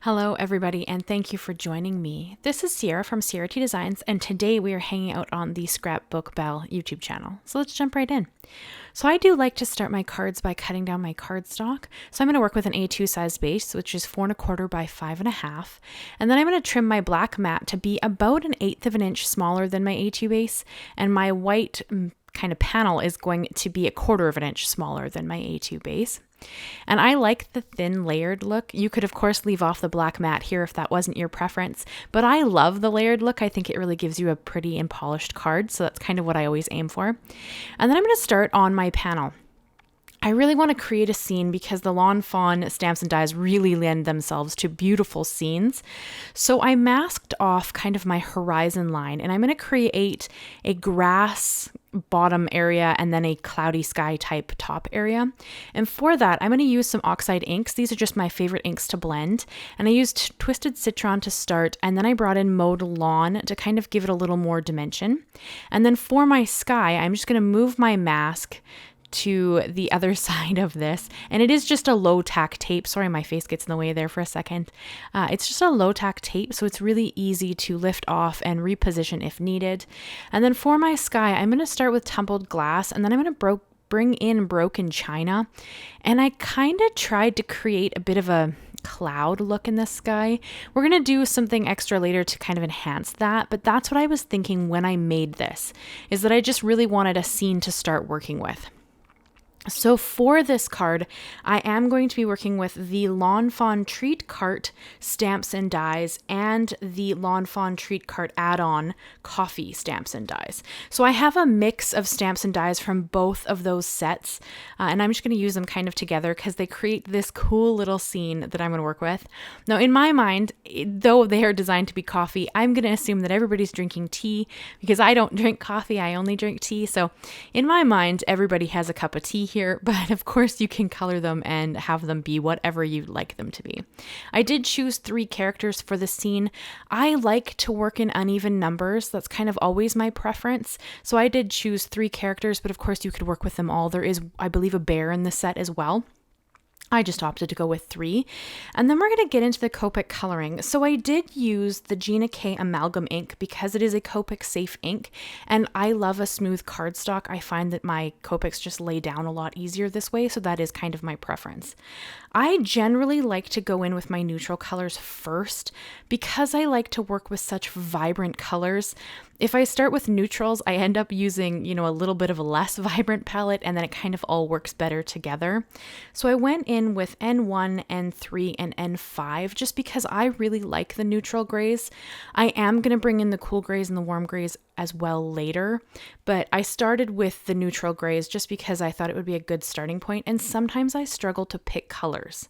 Hello, everybody, and thank you for joining me. This is Sierra from Sierra T Designs, and today we are hanging out on the ScrapbookPal YouTube channel. So let's jump right in. So I do like to start my cards by cutting down my cardstock. So I'm going to work with an A2 size base, which is 4¼ by 5½. And then I'm going to trim my black mat to be about 1/8 of an inch smaller than my A2 base, and my white kind of panel is going to be 1/4 of an inch smaller than my A2 base. And I like the thin layered look. You could of course leave off the black mat here if that wasn't your preference, but I love the layered look. I think it really gives you a pretty and polished card, so that's kind of what I always aim for. And then I'm going to start on my panel. I really want to create a scene because the Lawn Fawn stamps and dies really lend themselves to beautiful scenes. So I masked off kind of my horizon line, and I'm going to create a grass bottom area and then a cloudy sky type top area. And for that, I'm going to use some Oxide inks. These are just my favorite inks to blend. And I used Twisted Citron to start, and then I brought in Mowed Lawn to kind of give it a little more dimension. And then for my sky, I'm just going to move my mask to the other side of this, and it is just a low tack tape. Sorry, my face gets in the way there for a second. It's just a low tack tape, so it's really easy to lift off and reposition if needed. And then for my sky, I'm going to start with Tumbled glass, and then I'm going to bring in broken china, and I kind of tried to create a bit of a cloud look in the sky. We're going to do something extra later to kind of enhance that, but that's what I was thinking when I made this, is that I just really wanted a scene to start working with. So for this card, I am going to be working with the Lawn Fawn Treat Cart Stamps and Dies and the Lawn Fawn Treat Cart add-on Coffee Stamps and Dies. So I have a mix of stamps and dies from both of those sets, and I'm just going to use them kind of together because they create this cool little scene that I'm going to work with. Now, in my mind, though they are designed to be coffee, I'm going to assume that everybody's drinking tea because I don't drink coffee, I only drink tea. So in my mind, everybody has a cup of tea here, but of course you can color them and have them be whatever you'd like them to be. I did choose 3 characters for the scene. I like to work in uneven numbers. That's kind of always my preference. So I did choose 3 characters, but of course you could work with them all. There is, I believe, a bear in the set as well. I just opted to go with 3. And then we're going to get into the Copic coloring. So I did use the Gina Amalgam ink because it is a Copic safe ink, and I love a smooth cardstock. I find that my Copics just lay down a lot easier this way, so that is kind of my preference. I generally like to go in with my neutral colors first because I like to work with such vibrant colors. If I start with neutrals, I end up using, a little bit of a less vibrant palette, and then it kind of all works better together. So I went in with N1, N3, and N5 just because I really like the neutral grays. I am going to bring in the cool grays and the warm grays as well later, but I started with the neutral grays just because I thought it would be a good starting point, and sometimes I struggle to pick colors.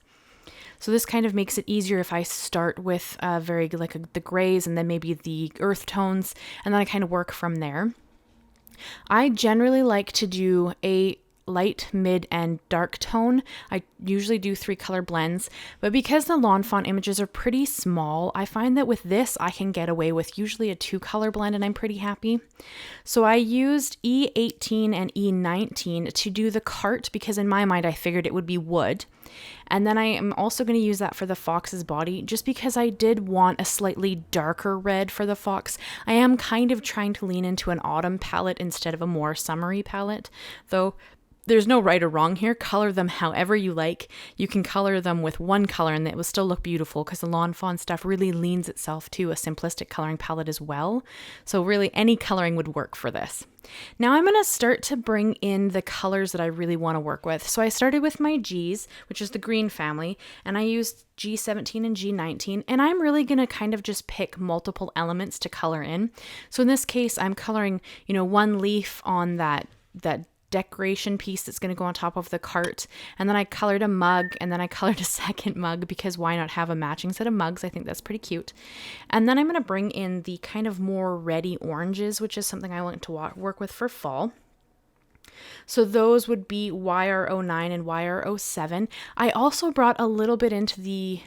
So this kind of makes it easier if I start with the grays and then maybe the earth tones, and then I kind of work from there. I generally like to do a light, mid, and dark tone. I usually do 3 color blends, but because the Lawn Fawn images are pretty small, I find that with this I can get away with usually a 2 color blend, and I'm pretty happy. So I used E18 and E19 to do the cart because in my mind I figured it would be wood. And then I am also going to use that for the fox's body just because I did want a slightly darker red for the fox. I am kind of trying to lean into an autumn palette instead of a more summery palette, though there's no right or wrong here. Color them however you like. You can color them with one color and it will still look beautiful because the Lawn Fawn stuff really leans itself to a simplistic coloring palette as well. So really any coloring would work for this. Now I'm going to start to bring in the colors that I really want to work with. So I started with my Gs, which is the green family, and I used G17 and G19, and I'm really going to kind of just pick multiple elements to color in. So in this case, I'm coloring, one leaf on that decoration piece that's going to go on top of the cart, and then I colored a mug, and then I colored a second mug because why not have a matching set of mugs? I think that's pretty cute. And then I'm going to bring in the kind of more reddy oranges, which is something I want to work with for fall. So those would be YR09 and YR07. I also brought a little bit into the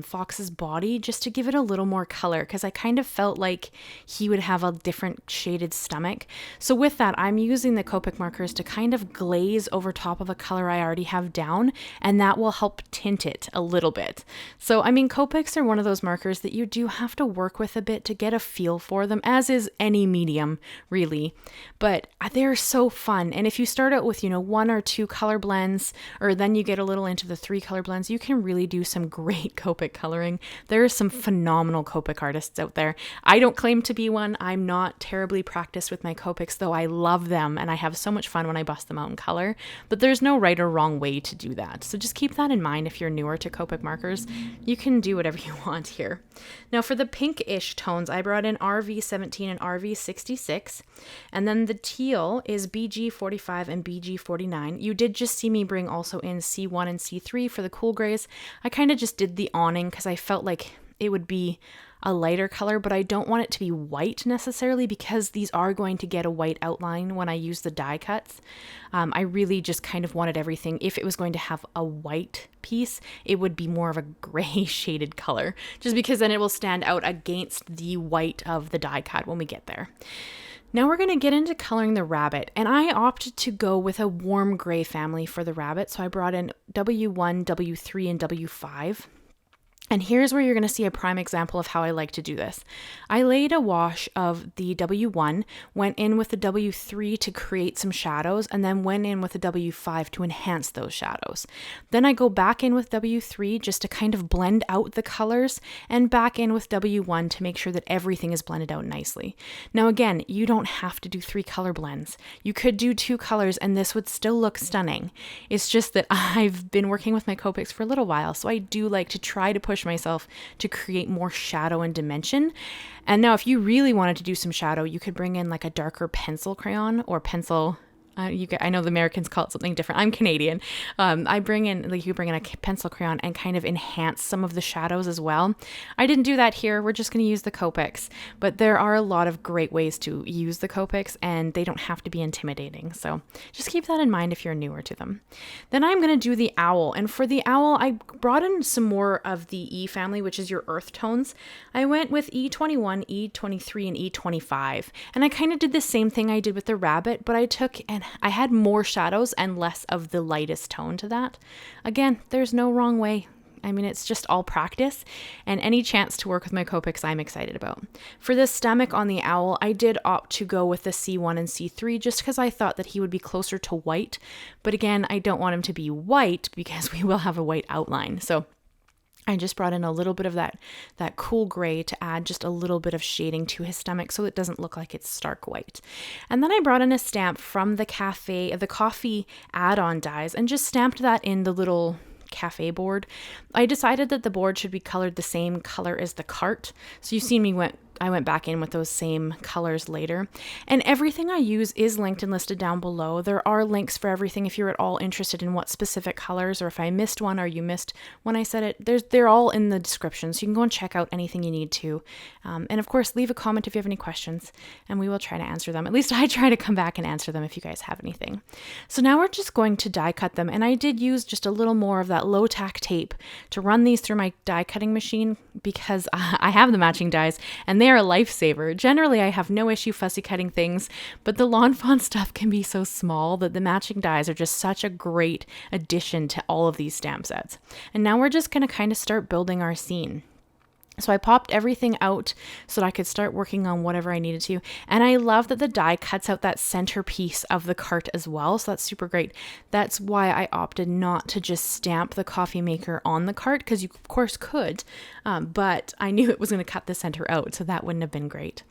fox's body just to give it a little more color because I kind of felt like he would have a different shaded stomach. So with that, I'm using the Copic markers to kind of glaze over top of a color I already have down, and that will help tint it a little bit. So, I mean, Copics are one of those markers that you do have to work with a bit to get a feel for them, as is any medium, really. But they're so fun. And if you start out with, 1 or 2 color blends, or then you get a little into the 3 color blends, you can really do some great Copic coloring. There are some phenomenal Copic artists out there. I don't claim to be one. I'm not terribly practiced with my Copics, though I love them and I have so much fun when I bust them out in color. But there's no right or wrong way to do that. So just keep that in mind if you're newer to Copic markers. You can do whatever you want here. Now for the pinkish tones, I brought in RV17 and RV66, and then the teal is BG45 and BG49. You did just see me bring also in C1 and C3 for the cool grays. I kind of just did the awning because I felt like it would be a lighter color, but I don't want it to be white necessarily because these are going to get a white outline when I use the die cuts. I really just kind of wanted everything, if it was going to have a white piece, it would be more of a gray shaded color, just because then it will stand out against the white of the die cut when we get there. Now we're going to get into coloring the rabbit, and I opted to go with a warm gray family for the rabbit, so I brought in W1, W3, and W5. And here's where you're going to see a prime example of how I like to do this. I laid a wash of the W1, went in with the W3 to create some shadows, and then went in with the W5 to enhance those shadows. Then I go back in with W3 just to kind of blend out the colors, and back in with W1 to make sure that everything is blended out nicely. Now again, you don't have to do 3 color blends. You could do 2 colors and this would still look stunning. It's just that I've been working with my Copics for a little while, so I do like to try to push myself to create more shadow and dimension. And now if you really wanted to do some shadow, you could bring in like a darker pencil crayon or pencil. I know the Americans call it something different. I'm Canadian. You bring in a pencil crayon and kind of enhance some of the shadows as well. I didn't do that here. We're just going to use the Copics, but there are a lot of great ways to use the Copics and they don't have to be intimidating. So just keep that in mind if you're newer to them. Then I'm going to do the owl. And for the owl, I brought in some more of the E family, which is your earth tones. I went with E21, E23, and E25. And I kind of did the same thing I did with the rabbit, but I had more shadows and less of the lightest tone to that. Again, there's no wrong way. I mean, it's just all practice, and any chance to work with my Copics I'm excited about. For the stomach on the owl, I did opt to go with the C1 and C3 just because I thought that he would be closer to white. But again, I don't want him to be white because we will have a white outline. So I just brought in a little bit of that cool gray to add just a little bit of shading to his stomach so it doesn't look like it's stark white. And then I brought in a stamp from the coffee add-on dies and just stamped that in the little cafe board. I decided that the board should be colored the same color as the cart. So you've seen I went back in with those same colors later. And everything I use is linked and listed down below. There are links for everything if you're at all interested in what specific colors, or if I missed one or you missed when I said it, they're all in the description. So you can go and check out anything you need to. And of course, leave a comment if you have any questions and we will try to answer them. At least I try to come back and answer them if you guys have anything. So now we're just going to die cut them. And I did use just a little more of that low tack tape to run these through my die cutting machine because I have the matching dies and they are a lifesaver. Generally, I have no issue fussy cutting things, but the Lawn Fawn stuff can be so small that the matching dies are just such a great addition to all of these stamp sets. And now we're just going to kind of start building our scene. So I popped everything out so that I could start working on whatever I needed to. And I love that the die cuts out that centerpiece of the cart as well. So that's super great. That's why I opted not to just stamp the coffee maker on the cart, because you of course could, but I knew it was going to cut the center out, so that wouldn't have been great.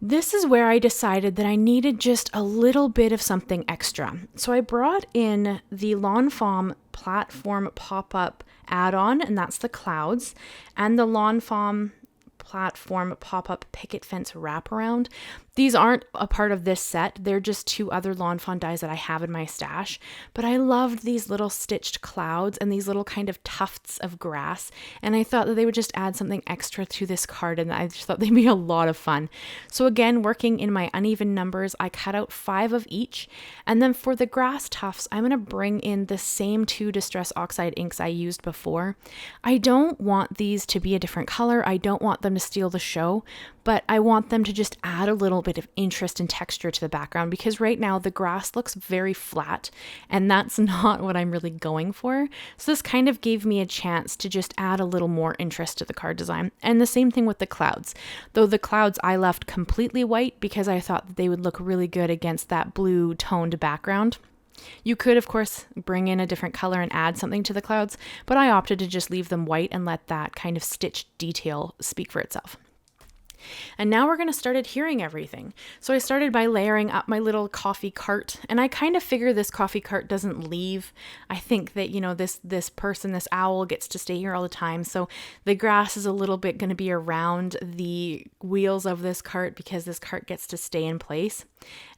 This is where I decided that I needed just a little bit of something extra. So I brought in the Lawn Fawn platform pop-up add-on, and that's the clouds, and the Lawn Fawn platform pop-up picket fence wraparound. These aren't a part of this set. They're just two other Lawn Fawn dies that I have in my stash. But I loved these little stitched clouds and these little kind of tufts of grass. And I thought that they would just add something extra to this card, and I just thought they'd be a lot of fun. So again, working in my uneven numbers, I cut out 5 of each. And then for the grass tufts, I'm going to bring in the same 2 Distress Oxide inks I used before. I don't want these to be a different color. I don't want them to steal the show, but I want them to just add a little bit of interest and texture to the background, because right now the grass looks very flat and that's not what I'm really going for. So this kind of gave me a chance to just add a little more interest to the card design. And the same thing with the clouds, though the clouds I left completely white because I thought that they would look really good against that blue toned background. You could, of course, bring in a different color and add something to the clouds, but I opted to just leave them white and let that kind of stitched detail speak for itself. And now we're going to start adhering everything. So I started by layering up my little coffee cart, and I kind of figure this coffee cart doesn't leave. I think that, you know, this person, this owl gets to stay here all the time. So the grass is a little bit going to be around the wheels of this cart because this cart gets to stay in place.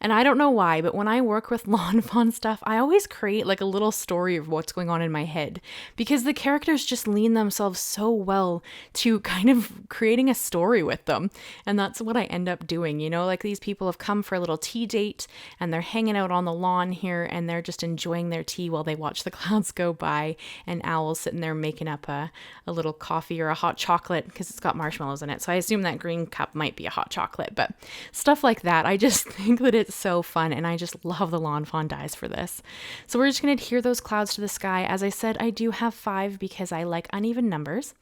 And I don't know why, but when I work with Lawn Fawn stuff, I always create like a little story of what's going on in my head, because the characters just lean themselves so well to kind of creating a story with them. And that's what I end up doing. You know, like these people have come for a little tea date and they're hanging out on the lawn here and they're just enjoying their tea while they watch the clouds go by, and Owl's sitting there making up a little coffee or a hot chocolate because it's got marshmallows in it. So I assume that green cup might be a hot chocolate, but stuff like that. I just think that it's so fun, and I just love the Lawn Fawn dies for this. So we're just going to adhere those clouds to the sky. As I said, I do have 5 because I like uneven numbers,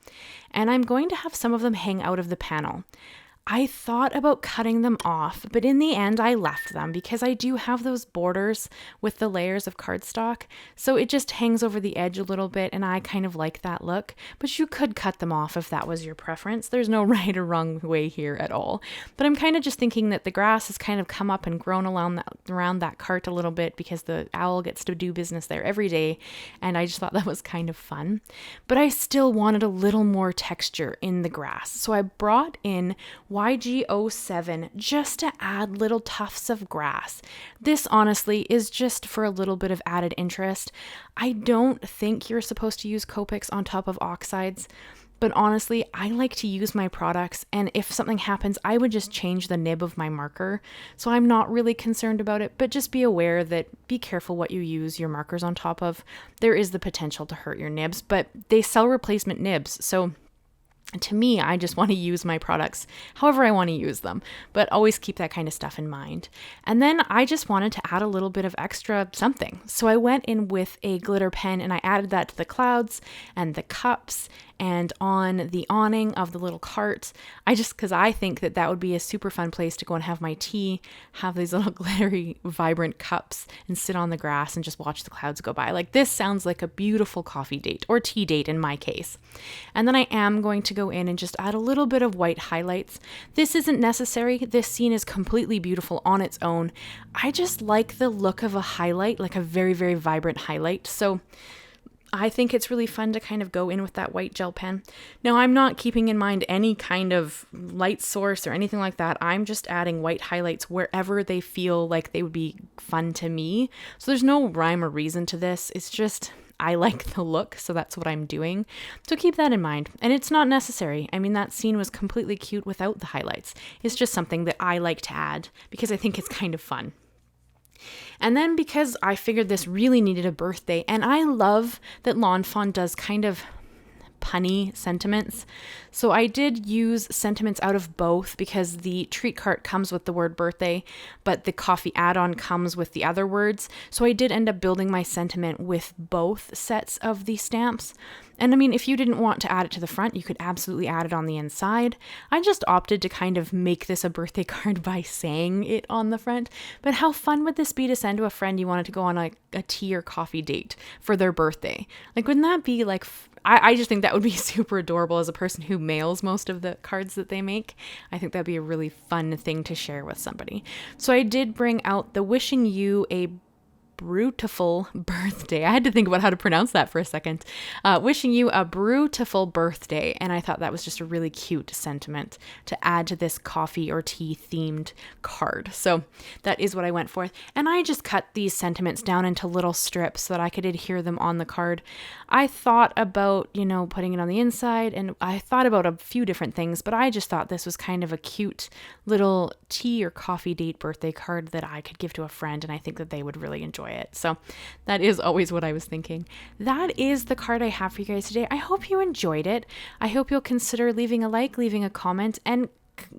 and I'm going to have some of them hang out of the panel. I thought about cutting them off, but in the end I left them because I do have those borders with the layers of cardstock, so it just hangs over the edge a little bit, and I kind of like that look. But you could cut them off if that was your preference. There's no right or wrong way here at all. But I'm kind of just thinking that the grass has kind of come up and grown around that cart a little bit because the owl gets to do business there every day, and I just thought that was kind of fun. But I still wanted a little more texture in the grass, so I brought in YG07 just to add little tufts of grass. This honestly is just for a little bit of added interest. I don't think you're supposed to use Copics on top of Oxides, but honestly, I like to use my products, and if something happens, I would just change the nib of my marker. So I'm not really concerned about it, but just be aware that be careful what you use your markers on top of. There is the potential to hurt your nibs, but they sell replacement nibs, so to me, I just want to use my products however I want to use them, but always keep that kind of stuff in mind. And then I just wanted to add a little bit of extra something. So I went in with a glitter pen and I added that to the clouds and the cups and on the awning of the little cart. Because I think that that would be a super fun place to go and have my tea, have these little glittery, vibrant cups and sit on the grass and just watch the clouds go by. Like, this sounds like a beautiful coffee date or tea date in my case. And then I am going to go in and just add a little bit of white highlights. This isn't necessary. This scene is completely beautiful on its own. I just like the look of a highlight, like a very, very vibrant highlight. So I think it's really fun to kind of go in with that white gel pen. Now, I'm not keeping in mind any kind of light source or anything like that. I'm just adding white highlights wherever they feel like they would be fun to me. So there's no rhyme or reason to this. It's just, I like the look, so that's what I'm doing. So keep that in mind. And it's not necessary. I mean, that scene was completely cute without the highlights. It's just something that I like to add because I think it's kind of fun. And then because I figured this really needed a birthday, and I love that Lawn Fawn does kind of punny sentiments. So I did use sentiments out of both because the treat cart comes with the word birthday, but the coffee add-on comes with the other words. So I did end up building my sentiment with both sets of the stamps. And I mean, if you didn't want to add it to the front, you could absolutely add it on the inside. I just opted to kind of make this a birthday card by saying it on the front. But how fun would this be to send to a friend you wanted to go on a tea or coffee date for their birthday? Like, wouldn't that be like, I just think that would be super adorable as a person who mails most of the cards that they make. I think that'd be a really fun thing to share with somebody. So I did bring out the Wishing You a beautiful birthday. I had to think about how to pronounce that for a second. Wishing you a beautiful birthday. And I thought that was just a really cute sentiment to add to this coffee or tea themed card. So that is what I went for. And I just cut these sentiments down into little strips so that I could adhere them on the card. I thought about, putting it on the inside, and I thought about a few different things, but I just thought this was kind of a cute little tea or coffee date birthday card that I could give to a friend, and I think that they would really enjoy it. So that is always what I was thinking. That is the card I have for you guys today. I hope you enjoyed it. I hope you'll consider leaving a like, leaving a comment, and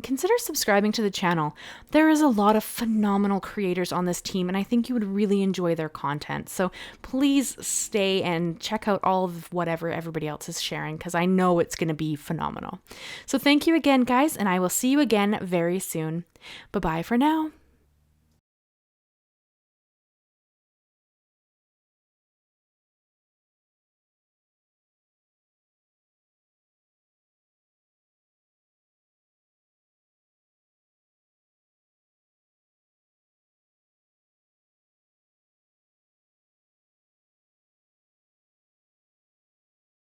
consider subscribing to the channel. There is a lot of phenomenal creators on this team, and I think you would really enjoy their content. So please stay and check out all of whatever everybody else is sharing, because I know it's going to be phenomenal. So thank you again, guys, and I will see you again very soon. Bye-bye for now.